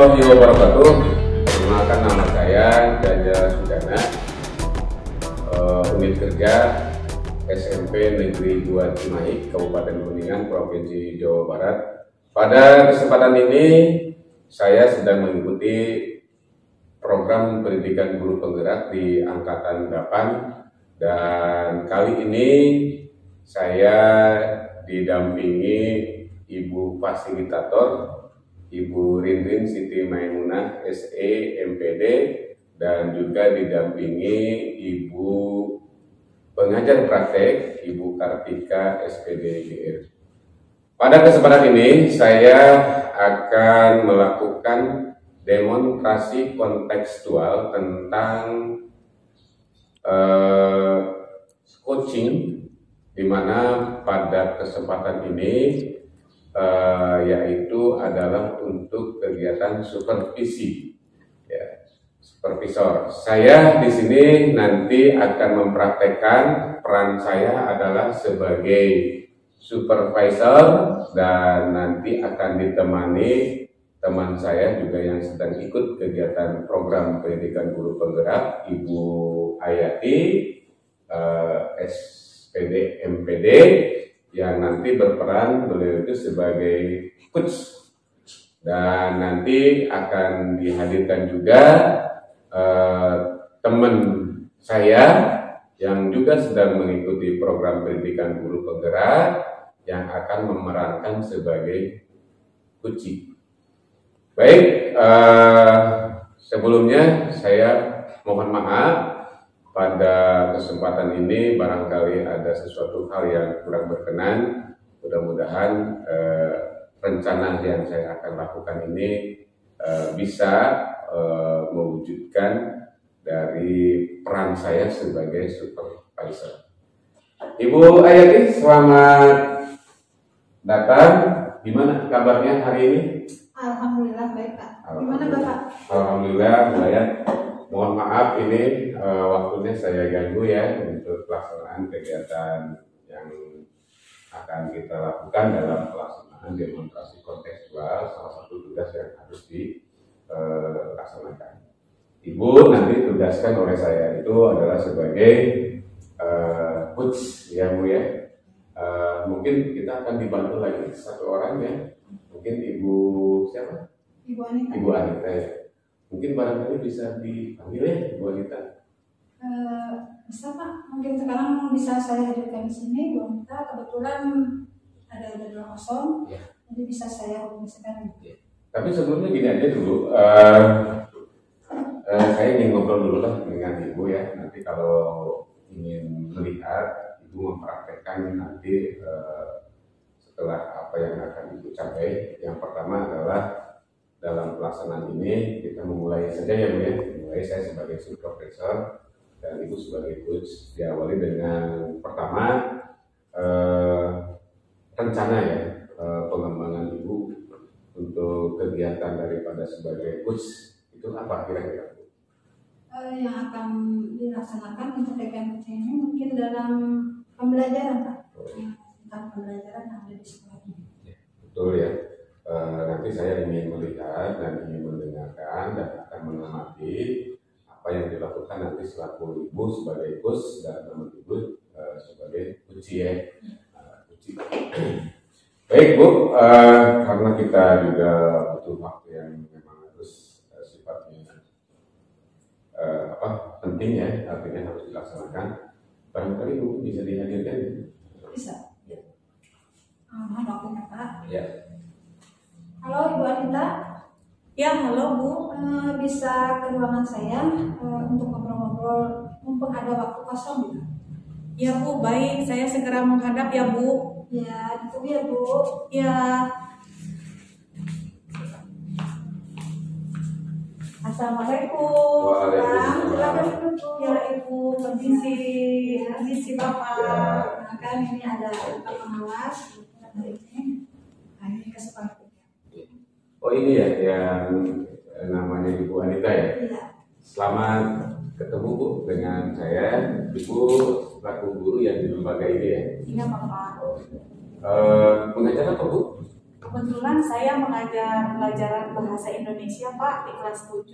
warahmatullahi wabarakatuh. Perkenalkan, nama saya Jaja Sudana, unit kerja SMP Negeri 2 Cimahi, Kabupaten Kuningan, Provinsi Jawa Barat. Pada kesempatan ini saya sedang mengikuti program pendidikan guru penggerak di angkatan 8, dan kali ini saya didampingi Ibu Fasilitator, Ibu Rinrin Siti Maimunah SE MPD, dan juga didampingi Ibu Pengajar Praktek Ibu Kartika SPD GR. Pada kesempatan ini saya akan melakukan demonstrasi kontekstual tentang coaching, di mana pada kesempatan ini yaitu adalah untuk kegiatan supervisi, ya, supervisor. Saya di sini nanti akan mempraktekkan peran saya adalah sebagai supervisor, dan nanti akan ditemani teman saya juga yang sedang ikut kegiatan program pendidikan guru penggerak, Ibu Ayati SPD MPD, yang nanti berperan beliau itu sebagai coach, dan nanti akan dihadirkan juga teman saya yang juga sedang mengikuti program pendidikan guru penggerak yang akan memerankan sebagai coach. Baik, sebelumnya saya mohon maaf. Pada kesempatan ini barangkali ada sesuatu hal yang kurang berkenan. Mudah-mudahan rencana yang saya akan lakukan ini bisa mewujudkan dari peran saya sebagai supervisor. Ibu Ayati, selamat datang. Gimana kabarnya hari ini? Alhamdulillah baik, Pak. Gimana Bapak? Alhamdulillah baik. Mohon maaf ini waktunya saya ganggu ya untuk pelaksanaan kegiatan yang akan kita lakukan dalam pelaksanaan demonstrasi kontekstual, salah satu tugas yang harus dilaksanakan. Ibu nanti tugaskan oleh saya itu adalah sebagai coach ya Bu ya. Mungkin kita akan dibantu lagi satu orang ya. Mungkin Ibu siapa? Ibu Anita. Ibu Anita ya. Mungkin barangkali bisa dipanggil ya Bu Anita. Bisa Pak, mungkin sekarang bisa saya hadirkan di sini. Bu Anita kebetulan ada jadwal kosong, ya, jadi bisa saya hubungi sekarang. Ya. Tapi sebelumnya gini aja dulu, saya ingin ngobrol dulu lah dengan Ibu ya. Nanti kalau ingin melihat Ibu mempraktekkan nanti setelah apa yang akan Ibu capai. Yang pertama adalah dalam pelaksanaan ini kita memulai saja ya Bu ya. Mulai saya sebagai supervisor dan Ibu sebagai coach. Diawali dengan pertama rencana ya, pengembangan Ibu untuk kegiatan daripada sebagai coach itu apa kira-kira Bu? Yang akan dilaksanakan untuk TKMC ini mungkin dalam pembelajaran Pak. Tentang pembelajaran yang ada di sekolah ini. Ya, betul ya. Nanti saya ingin melihat dan ingin mendengarkan dan akan mengamati apa yang dilakukan nanti selaku Ibu sebagai coach dan teman Ibu sebagai coach ya. Baik Bu, karena kita juga butuh waktu yang memang harus sifatnya penting ya, artinya harus dilaksanakan. Barangkali Bu bisa dihadirkan? Bisa. Ya. Mohon waktunya Pak. Ya. Halo Ibu Anita. Ya, halo Bu. Bisa ke ruangan saya untuk ngobrol-ngobrol mumpung ada waktu kosong gitu. Ya Bu, baik. Saya segera menghadap ya Bu. Ya, ditunggu ya Bu. Ya. Assalamualaikum. Waalaikumsalam. Silakan duduk Bu. Ya Ibu, permisi. Permisi Bapak. Ya. Nah, kan ini ada Pak pengawas. Ini kesempatan. Oh ini ya yang namanya Ibu Anita ya? Iya. Selamat ketemu Bu dengan saya. Ibu selaku guru yang di lembaga ini ya? Iya Bapak. Mengajar apa Bu? Kebetulan saya mengajar pelajaran bahasa Indonesia Pak di kelas 7.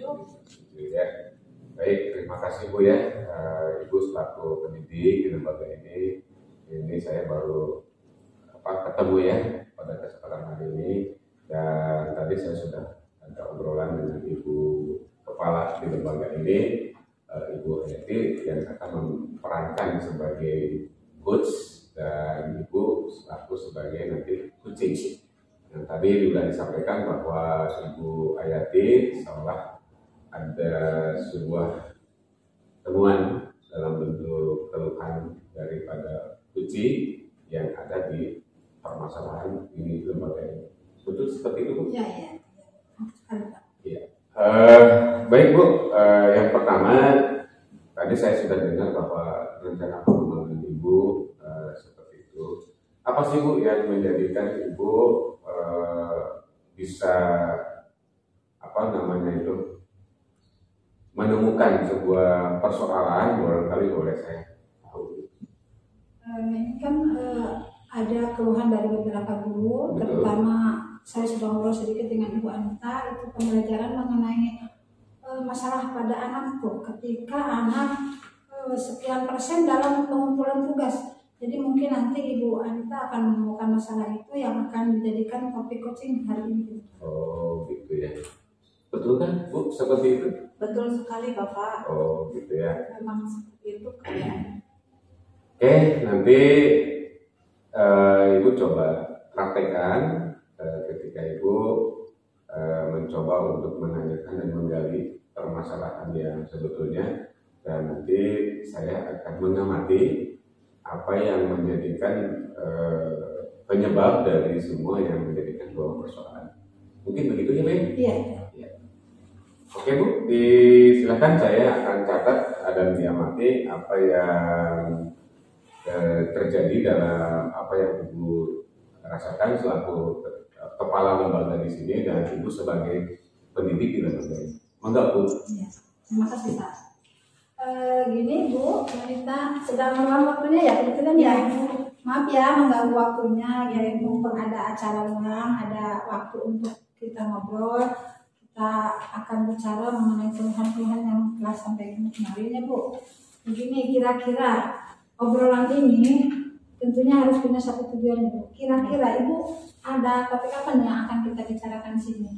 Ya. Baik, terima kasih Bu ya. Ibu selaku pendidik di lembaga ini saya baru ketemu ya pada kesempatan hari ini, dan tadi saya sudah ada obrolan dengan Ibu Kepala di lembaga ini, Ibu Eti, yang akan memperankan sebagai coach dan Ibu selaku sebagai nanti coaching. Yang tadi juga disampaikan bahwa Ibu Ayati seolah ada sebuah temuan dalam bentuk keluhan daripada Uci yang ada di permasalahan di lembaga ini. Betul seperti itu, Bu? Iya, iya. Iya. Baik, Bu. Yang pertama, tadi saya sudah dengar bahwa rencana pengembangan Ibu seperti itu. Apa sih, Bu, yang menjadikan Ibu bisa menemukan sebuah persoalan barangkali boleh saya tahu? Ini kan ada keluhan dari beberapa guru, terutama saya sudah ngobrol sedikit dengan Ibu Anita, itu pembelajaran mengenai masalah pada anak tuh, ketika anak sekian persen dalam pengumpulan tugas. Jadi mungkin nanti Ibu Anita akan menemukan masalah itu yang akan dijadikan topik coaching hari ini. Oh gitu ya. Betul kan, Bu, seperti itu? Betul sekali Bapak. Oh gitu ya. Memang seperti itu kayaknya. Oke, nanti Ibu coba praktekkan ketika Ibu mencoba untuk menanyakan dan menggali permasalahan yang sebetulnya, dan nanti saya akan mengamati apa yang menjadikan penyebab dari semua yang menjadikan sebuah persoalan. Mungkin begitu ya, Bu? Iya. Oke, Bu, silakan, saya akan catat dan diamati apa yang terjadi dalam apa yang Ibu rasakan selaku kepala lembaga di sini dan Ibu sebagai pendidik di lembaga ini. Monggo, Bu. Ya, terima kasih Pak. Gini Bu, Anita sedang meluang waktunya ya kebetulan ya. Maaf ya mengganggu waktunya, ya Ibu ada acara luang, ada waktu untuk kita ngobrol. Kita akan bicara mengenai keluhan-keluhan yang telah sampaikan kemarin ya Bu. Begini, kira-kira obrolan ini tentunya harus punya satu tujuan Bu. Kira-kira Ibu ada topik apa nih yang akan kita bicarakan di sini?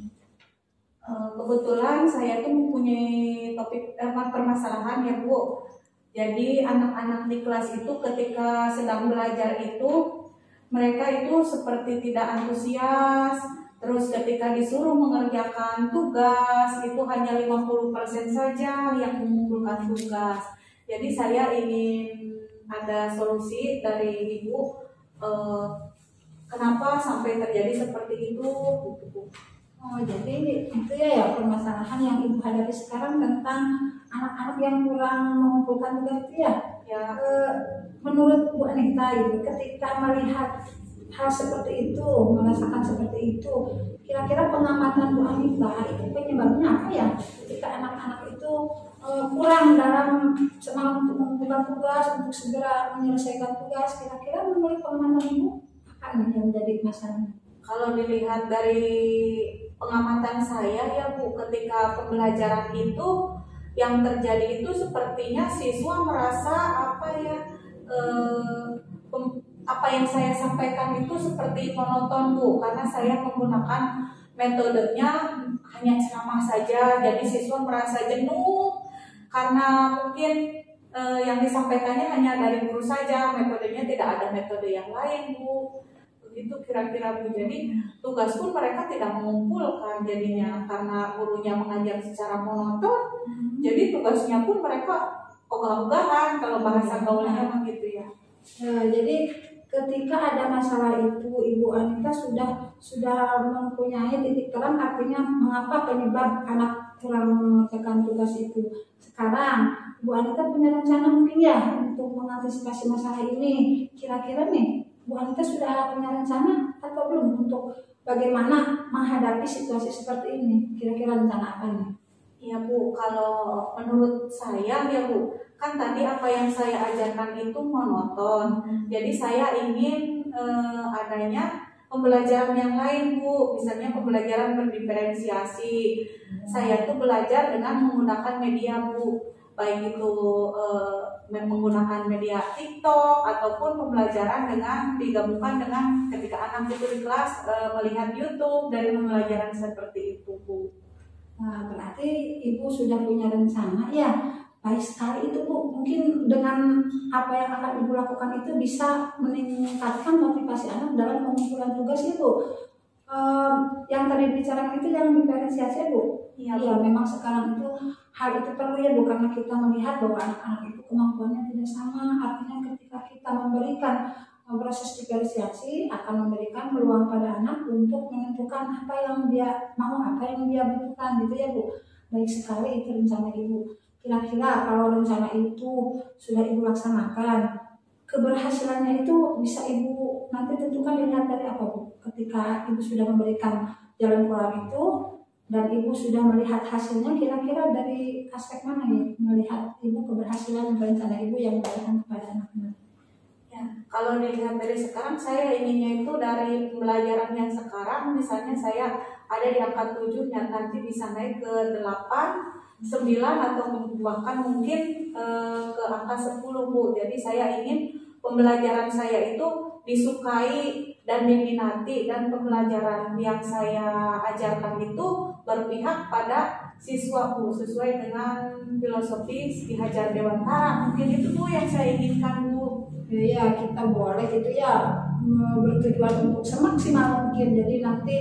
Kebetulan saya tuh mempunyai topik permasalahan ya Bu. Jadi anak-anak di kelas itu ketika sedang belajar itu mereka itu seperti tidak antusias. Terus ketika disuruh mengerjakan tugas itu hanya 50% saja yang mengumpulkan tugas. Jadi saya ingin ada solusi dari Ibu, kenapa sampai terjadi seperti itu? Oh, jadi itu ya permasalahan yang Ibu hadapi sekarang tentang anak-anak yang kurang mengumpulkan tugas itu ya? Ya. Menurut Bu Anita gitu, ketika melihat hal seperti itu, merasakan seperti itu, kira-kira pengamatan Bu Anita itu penyebabnya apa ya? Ketika anak-anak itu kurang dalam semangat untuk mengumpulkan tugas, untuk segera menyelesaikan tugas, kira-kira menurut pengamatan Ibu apa yang menjadi masalahnya? Kalau dilihat dari pengamatan saya ya Bu, ketika pembelajaran itu yang terjadi itu sepertinya siswa merasa apa yang saya sampaikan itu seperti monoton Bu, karena saya menggunakan metodenya hanya ceramah saja, jadi siswa merasa jenuh karena mungkin yang disampaikannya hanya dari guru saja, metodenya tidak ada metode yang lain Bu. Begitu kira-kira Bu. Jadi tugas pun mereka tidak mengumpulkan jadinya karena gurunya mengajar secara monoton. Jadi tugasnya pun mereka ogah-ogahan, kalau bahasa gaulnya memang gitu ya. Jadi ketika ada masalah itu Ibu Anita sudah mempunyai titik terang, artinya mengapa penyebab anak kurang mengerjakan tugas itu. Sekarang Ibu Anita punya rencana mungkin ya untuk mengantisipasi masalah ini. Kira-kira nih Bu Anita sudah punya rencana atau belum untuk bagaimana menghadapi situasi seperti ini? Kira-kira rencana apa nih? Iya Bu, kalau menurut saya ya Bu, kan tadi apa yang saya ajarkan itu monoton. Jadi saya ingin adanya pembelajaran yang lain Bu, misalnya pembelajaran berdiferensiasi. Saya tuh belajar dengan menggunakan media Bu, baik itu menggunakan media TikTok ataupun pembelajaran dengan digabungkan dengan ketika anak itu di kelas melihat YouTube dari pembelajaran seperti itu Bu. Nah, berarti Ibu sudah punya rencana ya, baik sekali itu Bu. Mungkin dengan apa yang akan Ibu lakukan itu bisa meningkatkan motivasi anak dalam pengumpulan tugas ya Bu. Yang tadi dibicarakan itu yang diferensiasi Bu. Iya, Ya, memang sekarang itu hal itu perlu ya Bu, karena kita melihat bahwa anak-anak itu kemampuannya tidak sama. Artinya ketika kita memberikan proses diferensiasi akan memberikan peluang pada anak untuk menentukan apa yang dia mau, apa yang dia butuhkan gitu ya Bu. Baik sekali itu rencana Ibu. Kira-kira kalau rencana itu sudah Ibu laksanakan, keberhasilannya itu bisa Ibu nanti tentukan dilihat dari apa Bu? Ketika Ibu sudah memberikan jalan keluar itu dan Ibu sudah melihat hasilnya, kira-kira dari aspek mana ya melihat Ibu keberhasilan rencana Ibu yang diberikan kepada anak-anak? Ya, kalau dilihat dari sekarang, saya inginnya itu dari pembelajaran yang sekarang, misalnya saya ada di angka 7, yang nanti bisa naik ke 8, 9, atau bahkan mungkin ke angka 10 Bu. Jadi saya ingin pembelajaran saya itu disukai dan diminati, dan pembelajaran yang saya ajarkan itu berpihak pada siswa Bu, sesuai dengan filosofi Ki Hajar Dewantara. Mungkin itu Bu yang saya inginkan Bu. Ya, kita boleh gitu ya bertujuan untuk semaksimal mungkin. Jadi nanti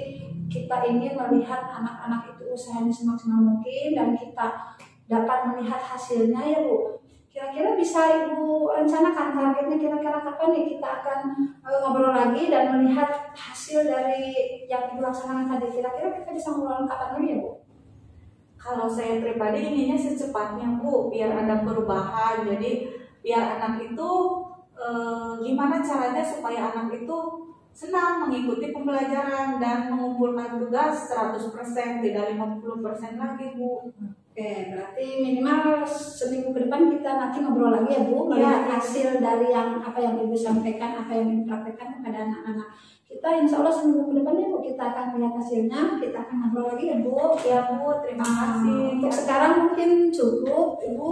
kita ingin melihat anak-anak itu usahanya semaksimal mungkin dan kita dapat melihat hasilnya ya Bu. Kira-kira bisa Ibu rencanakan targetnya kira-kira kapan nih kita akan ngobrol lagi dan melihat hasil dari yang Ibu laksanakan tadi. Kira-kira kita bisa ngobrol kapan lagi ya Bu? Kalau saya pribadi inginnya secepatnya Bu, biar ada perubahan. Jadi biar anak itu gimana caranya supaya anak itu senang mengikuti pembelajaran dan mengumpulkan tugas 100%, tidak 50% lagi Bu. Oke, berarti minimal seminggu ke depan kita nanti ngobrol lagi ya Bu, melihat hasil dari yang apa yang Ibu sampaikan, apa yang Ibu praktekkan kepada anak-anak. Kita insya Allah seminggu ke depan ya Bu, kita akan melihat hasilnya, kita akan ngobrol lagi ya Bu. Ya Bu, terima kasih. Untuk sekarang mungkin cukup Ibu.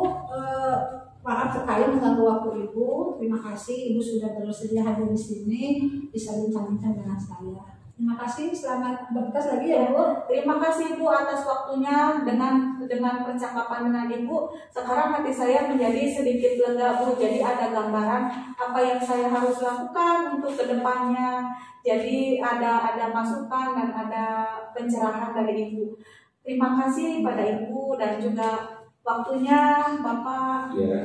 Maaf sekali mengganggu waktu Ibu. Terima kasih Ibu sudah bersedia hadir di sini, bisa bincang-bincang dengan saya. Terima kasih, selamat bertugas lagi ya Bu. Terima kasih Bu atas waktunya. Dengan percakapan dengan Ibu, sekarang hati saya menjadi sedikit lega Bu. Jadi ada gambaran apa yang saya harus lakukan untuk kedepannya. Jadi ada masukan dan ada pencerahan dari Ibu. Terima kasih pada Ibu dan juga waktunya Bapak. Ya.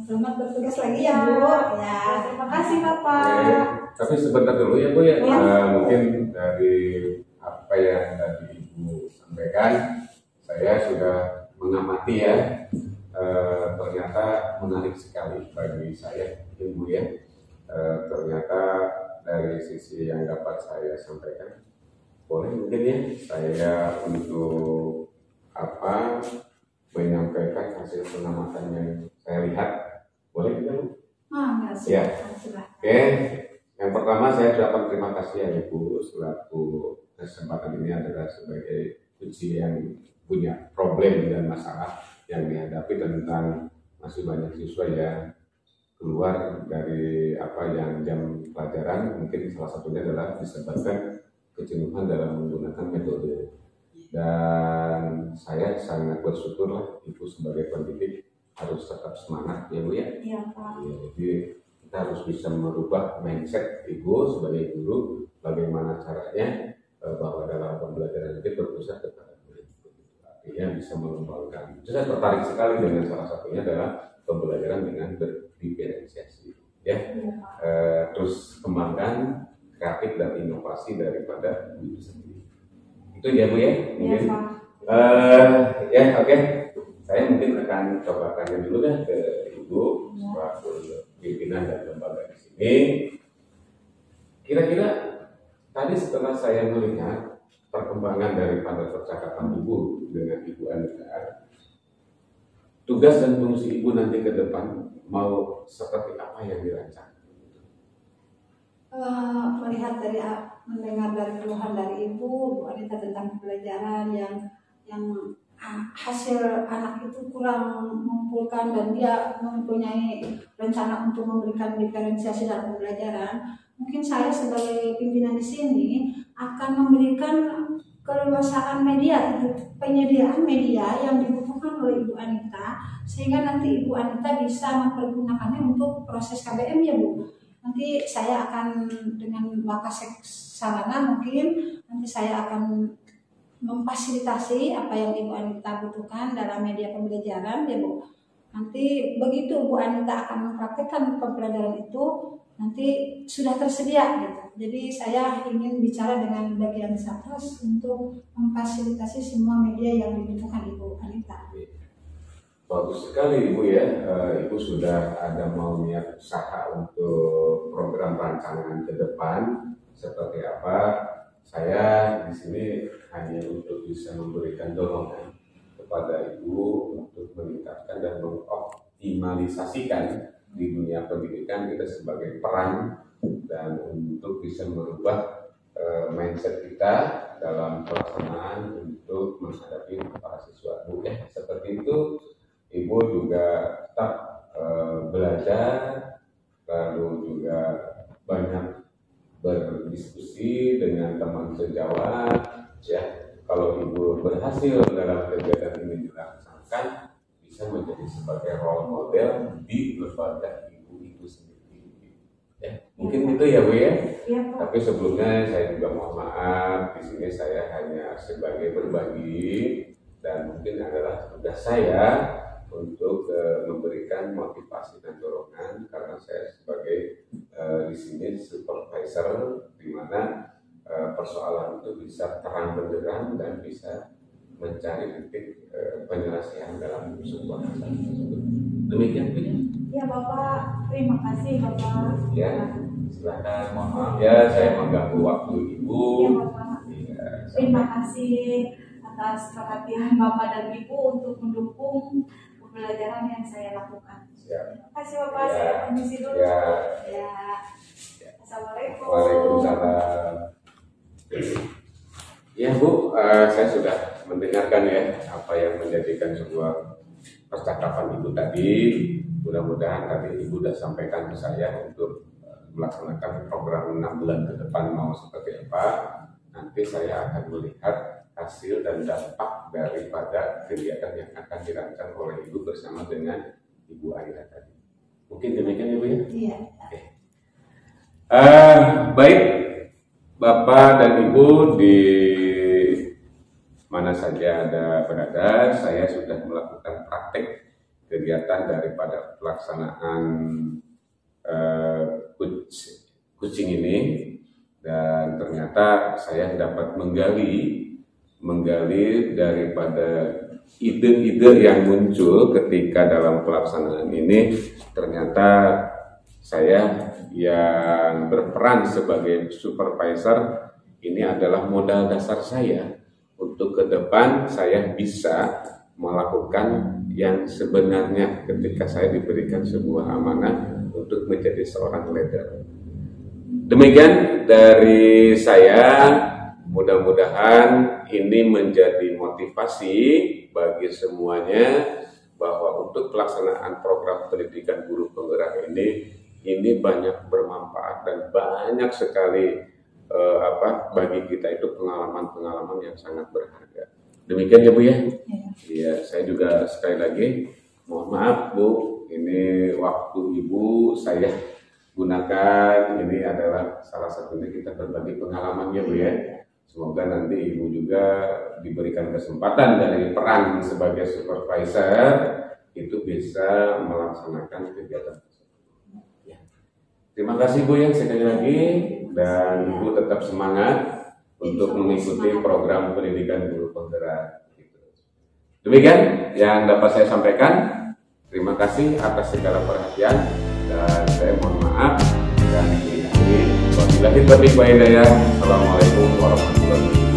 Selamat bertugas lagi ya Bu. Ya, terima kasih Bapak. Ya, tapi sebentar dulu ya Bu ya. Ya. Mungkin dari apa yang tadi Ibu sampaikan, saya sudah mengamati ya. Ternyata menarik sekali bagi saya Ibu ya. Ternyata dari sisi yang dapat saya sampaikan, boleh mungkin ya saya untuk menyampaikan hasil pengamatan yang saya lihat, boleh tidak Bu? Enggak sih. Ya. Oke, yang pertama saya ucapkan terima kasih ya Ibu selaku kesempatan ini adalah sebagai uji yang punya problem dan masalah yang dihadapi tentang masih banyak siswa yang keluar dari jam pelajaran, mungkin salah satunya adalah disebabkan kejenuhan dalam menggunakan metode. Dan saya sangat bersyukur lah Ibu sebagai pendidik harus tetap semangat ya Bu ya. Iya Pak. Ya, jadi kita harus bisa merubah mindset Ibu sebagai guru, bagaimana caranya bahwa dalam pembelajaran itu berpusat kepada murid. Artinya bisa mengembangkan. Saya tertarik sekali dengan salah satunya adalah pembelajaran dengan berdiferensiasi. Ya, terus kembangkan kreatif dan inovasi daripada diri sendiri. Itu ya Bu ya, mungkin. Iya Pak. Ya oke. Saya mungkin akan coba tanya dulu deh ke Ibu selaku pimpinan dan lembaga di sini. Kira-kira tadi setelah saya melihat perkembangan daripada percakapan Ibu dengan Ibu Anita, tugas dan fungsi Ibu nanti ke depan mau seperti apa yang dirancang? Melihat melihat dari mendengar dari keluhan dari ibu wanita tentang pembelajaran yang hasil anak itu kurang mengumpulkan dan dia mempunyai rencana untuk memberikan diferensiasi dalam pembelajaran, mungkin saya sebagai pimpinan di sini akan memberikan keleluasaan media, penyediaan media yang dibutuhkan oleh Ibu Anita, sehingga nanti Ibu Anita bisa mempergunakannya untuk proses KBM ya Bu. Nanti saya akan dengan Wakasek Sarana mungkin nanti saya akan memfasilitasi apa yang Ibu Anita butuhkan dalam media pembelajaran ya Bu. Nanti begitu Bu Anita akan mempraktekkan pembelajaran itu nanti sudah tersedia gitu. Jadi saya ingin bicara dengan bagian Satgas untuk memfasilitasi semua media yang dibutuhkan Ibu Anita. Bagus sekali Ibu ya, Ibu sudah ada mau niat usaha untuk program rancangan ke depan seperti apa. Saya di sini hanya untuk bisa memberikan dorongan kepada Ibu untuk meningkatkan dan mengoptimalisasikan di dunia pendidikan kita sebagai peran dan untuk bisa merubah mindset kita dalam pelaksanaan untuk menghadapi para siswa Bu ya. Seperti itu Ibu juga tetap belajar, lalu juga banyak berdiskusi dengan teman sejawat ya. Kalau Ibu berhasil dalam kegiatan ini dilaksanakan, bisa menjadi sebagai role model di lembaga Ibu itu sendiri. Ya, mungkin itu ya Bu ya. Ya, tapi sebelumnya saya juga mohon maaf, di sini saya hanya sebagai berbagi dan mungkin adalah tugas saya untuk memberikan motivasi dan dorongan karena saya sebagai di sini supervisor di mana persoalan itu bisa terang benderang dan bisa mencari titik penyelesaian dalam sebuah masalah tersebut. Demikian Bu. Ya Bapak, terima kasih Bapak. Ya, silakan. Mohon maaf ya saya mengganggu waktu Ibu. Ya Bapak. Ya, terima kasih atas perhatian Bapak dan Ibu untuk mendukung pembelajaran yang saya lakukan. Siap. Terima kasih Bapak, Ya. saya permisi dulu. Ya. Ya. Assalamualaikum. Waalaikumsalam. Ya Bu, saya sudah mendengarkan ya apa yang menjadikan sebuah percakapan Ibu tadi. Mudah-mudahan tadi Ibu sudah sampaikan ke saya untuk melaksanakan program 6 bulan ke depan mau seperti apa. Nanti saya akan melihat hasil dan dampak daripada kegiatan yang akan dirancang oleh Ibu bersama dengan Ibu Aida tadi. Mungkin demikian Ibu ya? Iya. Oke. Baik Bapak dan Ibu di mana saja ada berada, saya sudah melakukan praktek kegiatan daripada pelaksanaan coaching ini dan ternyata saya dapat menggali daripada ide-ide yang muncul ketika dalam pelaksanaan ini. Ternyata saya yang berperan sebagai supervisor ini adalah modal dasar saya untuk ke depan saya bisa melakukan yang sebenarnya ketika saya diberikan sebuah amanah untuk menjadi seorang leader. Demikian dari saya, mudah-mudahan ini menjadi motivasi bagi semuanya bahwa untuk pelaksanaan program pendidikan guru penggerak ini banyak bermanfaat dan banyak sekali bagi kita itu pengalaman-pengalaman yang sangat berharga. Demikian ya Bu ya. Iya, saya juga sekali lagi mohon maaf Bu, ini waktu Ibu saya gunakan, ini adalah salah satunya kita berbagi pengalamannya Bu ya. Semoga nanti Ibu juga diberikan kesempatan dari peran sebagai supervisor itu bisa melaksanakan kegiatan tersebut. Ya. Terima kasih Bu ya sekali lagi dan Ibu tetap semangat untuk mengikuti program pendidikan guru penggerak. Demikian yang dapat saya sampaikan. Terima kasih atas segala perhatian dan saya mohon maaf dan wabillahi taufiq wal hidayah. Assalamualaikum warahmatullahi wabarakatuh.